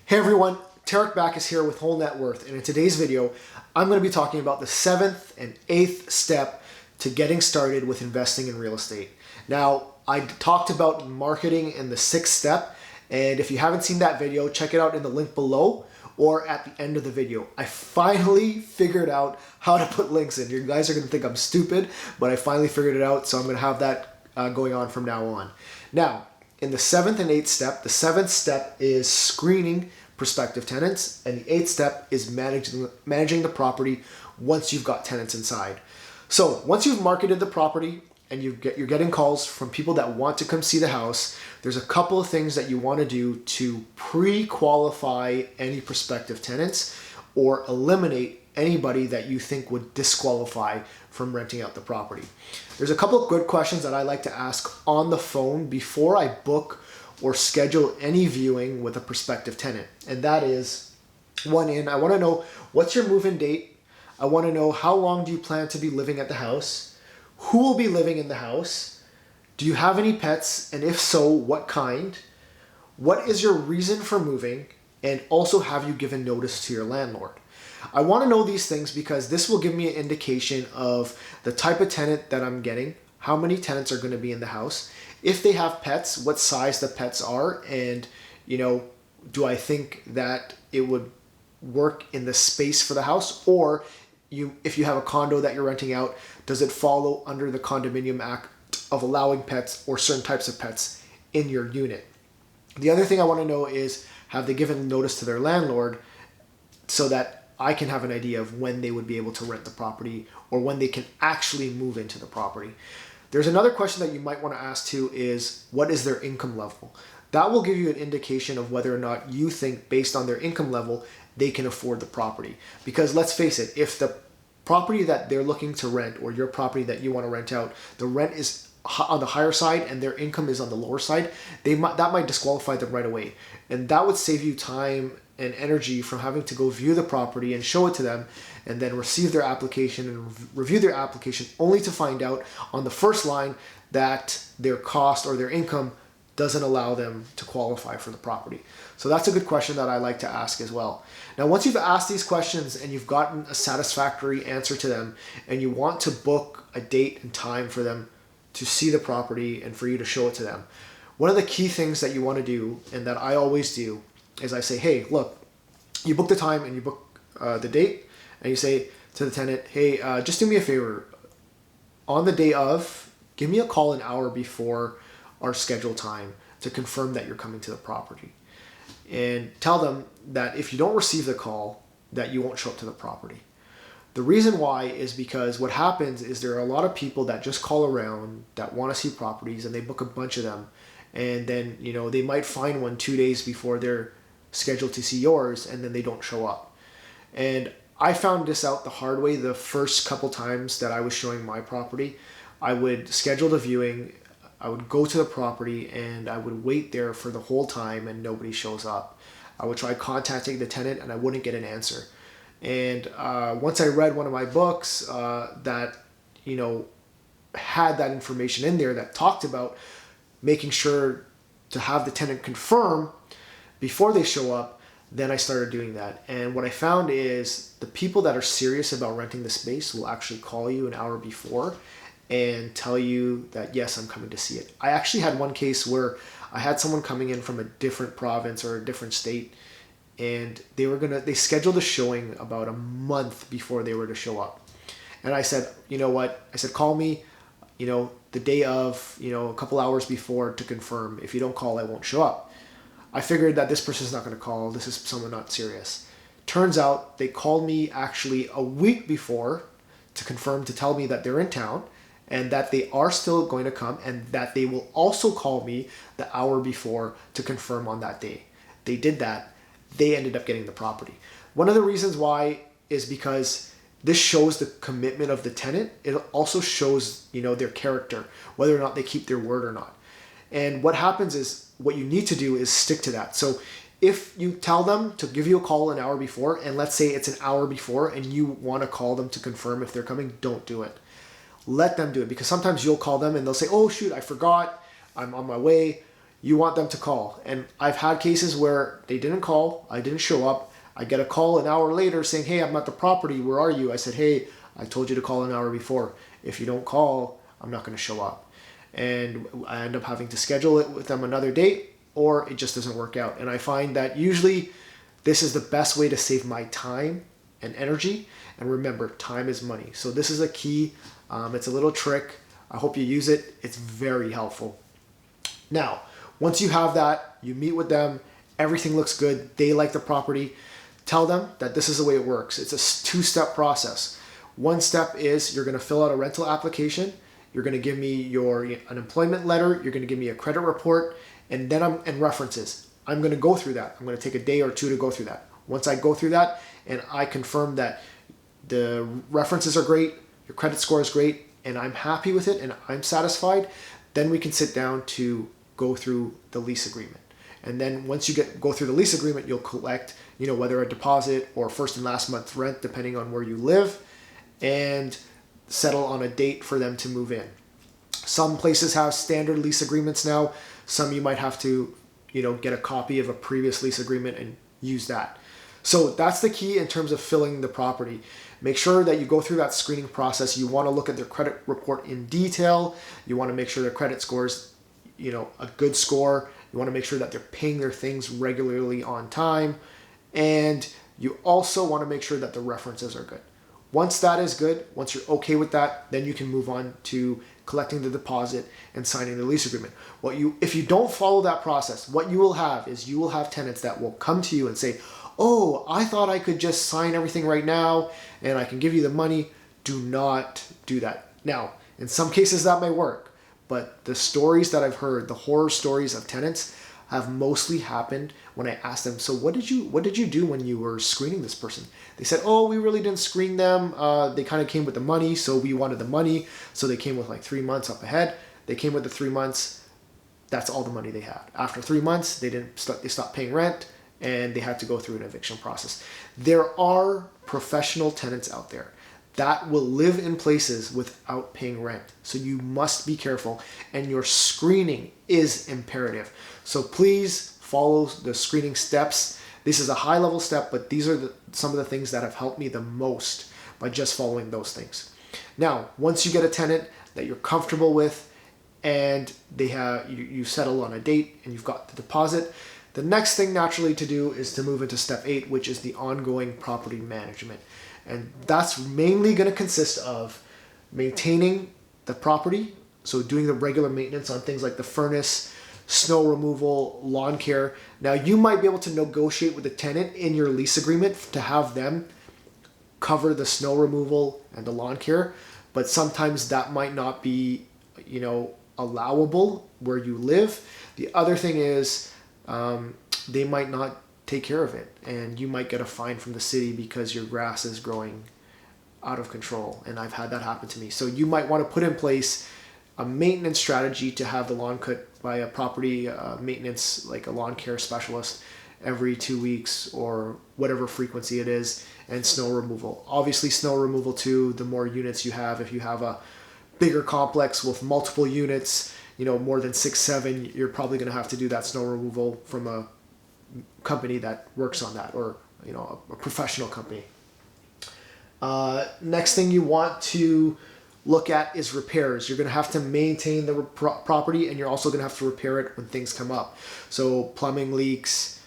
Hey everyone, Tarek Backus here with Whole Net Worth, and in today's video, I'm going to be talking about the 7th and 8th step to getting started with investing in real estate. Now, I talked about marketing in the 6th step, and if you haven't seen that video, check it out in the link below or at the end of the video. I finally figured out how to put links in. You guys are going to think I'm stupid, but I finally figured it out, so I'm going to have that going on from now on. Now, in the 7th and 8th step, the 7th step is screening prospective tenants, and the 8th step is managing the property once you've got tenants inside. So once you've marketed the property and you're getting calls from people that want to come see the house, there's a couple of things that you want to do to pre-qualify any prospective tenants or eliminate anybody that you think would disqualify from renting out the property. There's a couple of good questions that I like to ask on the phone before I book or schedule any viewing with a prospective tenant. And that is, I want to know, what's your move-in date? I want to know, how long do you plan to be living at the house? Who will be living in the house? Do you have any pets? And if so, what kind? What is your reason for moving? And also, have you given notice to your landlord? I want to know these things because this will give me an indication of the type of tenant that I'm getting, how many tenants are going to be in the house, if they have pets, what size the pets are, and do I think that it would work in the space for the house, or if you have a condo that you're renting out, does it follow under the Condominium Act of allowing pets or certain types of pets in your unit? The other thing I want to know is, have they given notice to their landlord so that I can have an idea of when they would be able to rent the property or when they can actually move into the property. There's another question that you might want to ask too is, what is their income level? That will give you an indication of whether or not you think, based on their income level, they can afford the property. Because let's face it, if the property that they're looking to rent or your property that you want to rent out, the rent is on the higher side and their income is on the lower side, that might disqualify them right away. And that would save you time and energy from having to go view the property and show it to them and then receive their application and review their application, only to find out on the first line that their cost or their income doesn't allow them to qualify for the property. So that's a good question that I like to ask as well. Now, once you've asked these questions and you've gotten a satisfactory answer to them, and you want to book a date and time for them to see the property and for you to show it to them, one of the key things that you want to do, and that I always do, is I say, hey, look, you book the time and you book the date, and you say to the tenant, hey, just do me a favor. On the day of, give me a call an hour before our scheduled time to confirm that you're coming to the property. And tell them that if you don't receive the call, that you won't show up to the property. The reason why is because what happens is there are a lot of people that just call around that want to see properties, and they book a bunch of them. And then, they might find one 2 days before they're scheduled to see yours, and then they don't show up. And I found this out the hard way the first couple times that I was showing my property. I would schedule the viewing, I would go to the property, and I would wait there for the whole time and nobody shows up. I would try contacting the tenant and I wouldn't get an answer. And once I read one of my books that had that information in there that talked about making sure to have the tenant confirm before they show up, then I started doing that. And what I found is the people that are serious about renting the space will actually call you an hour before and tell you that, yes, I'm coming to see it. I actually had one case where I had someone coming in from a different province or a different state, and they scheduled a showing about a month before they were to show up. And I said, you know what? I said, call me, the day of, a couple hours before to confirm. If you don't call, I won't show up. I figured that this person's not going to call. This is someone not serious. Turns out they called me actually a week before to confirm, to tell me that they're in town and that they are still going to come, and that they will also call me the hour before to confirm on that day. They did that. They ended up getting the property. One of the reasons why is because this shows the commitment of the tenant. It also shows, their character, whether or not they keep their word or not. And what happens is, what you need to do is stick to that. So if you tell them to give you a call an hour before, and let's say it's an hour before and you want to call them to confirm if they're coming, don't do it. Let them do it, because sometimes you'll call them and they'll say, oh shoot, I forgot, I'm on my way. you want them to call. And I've had cases where they didn't call, I didn't show up. I get a call an hour later saying, hey, I'm at the property, where are you? I said, hey, I told you to call an hour before. If you don't call, I'm not going to show up. And I end up having to schedule it with them another date, or it just doesn't work out. And I find that usually this is the best way to save my time and energy. And remember, time is money. So this is a key. It's a little trick. I hope you use it. It's very helpful. Now, once you have that, you meet with them, everything looks good, they like the property, tell them that this is the way it works. It's a two-step process. One step is you're going to fill out a rental application, you're going to give me an employment letter, you're going to give me a credit report, and then and references. I'm going to go through that. I'm going to take a day or two to go through that. Once I go through that and I confirm that the references are great, your credit score is great, and I'm happy with it and I'm satisfied, then we can sit down to go through the lease agreement. And then once you go through the lease agreement, you'll collect, whether a deposit or first and last month's rent, depending on where you live, and settle on a date for them to move in. Some places have standard lease agreements now. Some you might have to, get a copy of a previous lease agreement and use that. So that's the key in terms of filling the property. Make sure that you go through that screening process. You want to look at their credit report in detail. You want to make sure their credit scores, a good score. You want to make sure that they're paying their things regularly on time. And you also want to make sure that the references are good. Once that is good, once you're okay with that, then you can move on to collecting the deposit and signing the lease agreement. If you don't follow that process, what you will have is you will have tenants that will come to you and say, oh, I thought I could just sign everything right now and I can give you the money. Do not do that. Now, in some cases that may work, but the stories that I've heard, the horror stories of tenants, have mostly happened when I asked them, so what did you do when you were screening this person? They said, oh, we really didn't screen them. They kind of came with the money, so we wanted the money. So they came with like 3 months up ahead. They came with the 3 months. That's all the money they had. After 3 months, they stopped paying rent and they had to go through an eviction process. There are professional tenants out there that will live in places without paying rent. So you must be careful, and your screening is imperative. So please follow the screening steps. This is a high level step, but these are some of the things that have helped me the most by just following those things. Now, once you get a tenant that you're comfortable with and you settle on a date and you've got the deposit, the next thing naturally to do is to move into step 8, which is the ongoing property management. And that's mainly going to consist of maintaining the property, so doing the regular maintenance on things like the furnace, snow removal, lawn care. Now, you might be able to negotiate with the tenant in your lease agreement to have them cover the snow removal and the lawn care, but sometimes that might not be, allowable where you live. The other thing is they might not take care of it, and you might get a fine from the city because your grass is growing out of control, and I've had that happen to me. So you might want to put in place a maintenance strategy to have the lawn cut by a property maintenance, like a lawn care specialist, every 2 weeks or whatever frequency it is, and snow removal. Obviously snow removal too, the more units you have, if you have a bigger complex with multiple units, more than 6, 7, you're probably going to have to do that snow removal from a company that works on that, or a professional company. Next thing you want to look at is repairs. You're going to have to maintain the property, and you're also going to have to repair it when things come up. So plumbing leaks,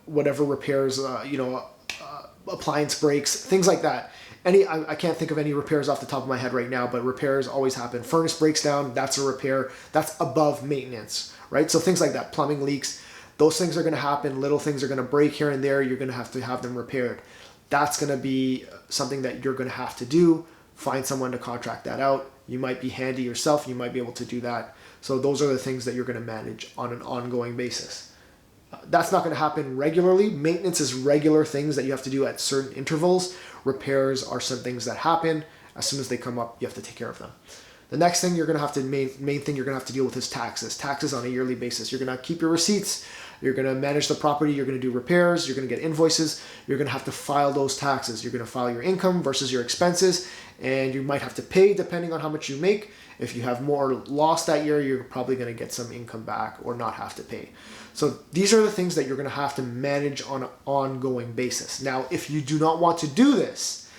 whatever repairs, appliance breaks, things like that. I can't think of any repairs off the top of my head right now, but repairs always happen. Furnace breaks down, that's a repair. That's above maintenance, right? So things like that, plumbing leaks, those things are going to happen. Little things are going to break here and there. You're going to have them repaired. That's going to be something that you're going to have to do. Find someone to contract that out. You might be handy yourself. You might be able to do that. So those are the things that you're going to manage on an ongoing basis. That's not going to happen regularly. Maintenance is regular things that you have to do at certain intervals. Repairs are some things that happen. As soon as they come up, you have to take care of them. The next thing main thing you're going to have to deal with is taxes. Taxes on a yearly basis. You're going to keep your receipts. You're going to manage the property, you're going to do repairs, you're going to get invoices, you're going to have to file those taxes. You're going to file your income versus your expenses, and you might have to pay depending on how much you make. If you have more loss that year, you're probably going to get some income back or not have to pay. So these are the things that you're going to have to manage on an ongoing basis. Now, if you do not want to do this,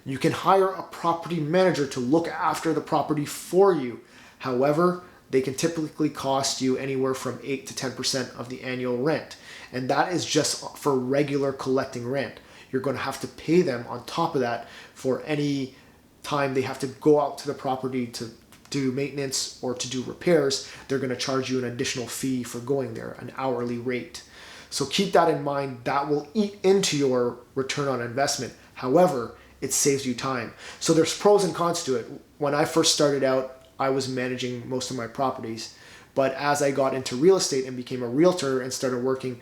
you can hire a property manager to look after the property for you. However, they can typically cost you anywhere from 8 to 10% of the annual rent. And that is just for regular collecting rent. You're going to have to pay them on top of that for any time they have to go out to the property to do maintenance or to do repairs. They're going to charge you an additional fee for going there, an hourly rate. So keep that in mind. That will eat into your return on investment. However, it saves you time. So there's pros and cons to it. When I first started out, I was managing most of my properties. But as I got into real estate and became a realtor and started working,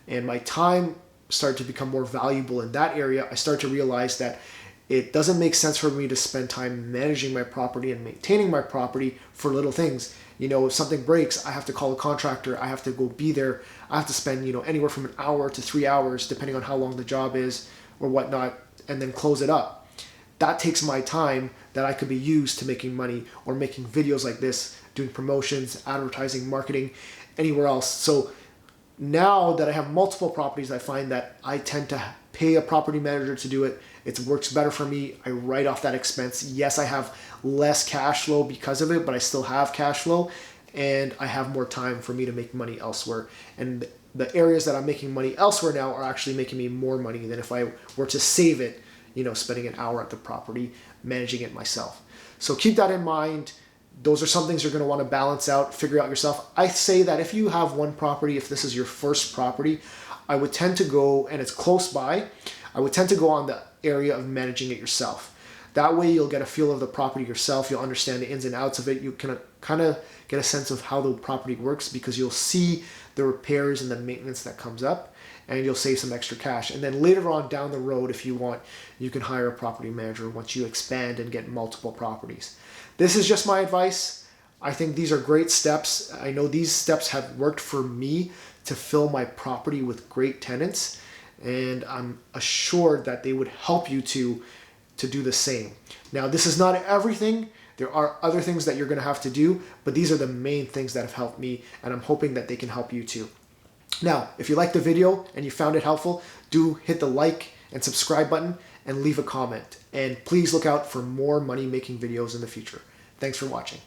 and my time started to become more valuable in that area, I started to realize that it doesn't make sense for me to spend time managing my property and maintaining my property for little things. You know, if something breaks, I have to call a contractor. I have to go be there. I have to spend, anywhere from an hour to 3 hours, depending on how long the job is or whatnot, and then close it up. That takes my time that I could be used to making money or making videos like this, doing promotions, advertising, marketing, anywhere else. So now that I have multiple properties, I find that I tend to pay a property manager to do it. It works better for me. I write off that expense. Yes, I have less cash flow because of it, but I still have cash flow, and I have more time for me to make money elsewhere. And the areas that I'm making money elsewhere now are actually making me more money than if I were to save it, spending an hour at the property, managing it myself. So keep that in mind. Those are some things you're going to want to balance out, figure out yourself. I say that if you have one property, if this is your first property, I would tend to go, and it's close by, I would tend to go on the area of managing it yourself. That way you'll get a feel of the property yourself. You'll understand the ins and outs of it. You can kind of get a sense of how the property works because you'll see the repairs and the maintenance that comes up, and you'll save some extra cash. And then later on down the road, if you want, you can hire a property manager once you expand and get multiple properties. This is just my advice. I think these are great steps. I know these steps have worked for me to fill my property with great tenants, and I'm assured that they would help you to do the same. Now, this is not everything. There are other things that you're going to have to do, but these are the main things that have helped me, and I'm hoping that they can help you too. Now, if you liked the video and you found it helpful, do hit the like and subscribe button and leave a comment. And please look out for more money-making videos in the future. Thanks for watching.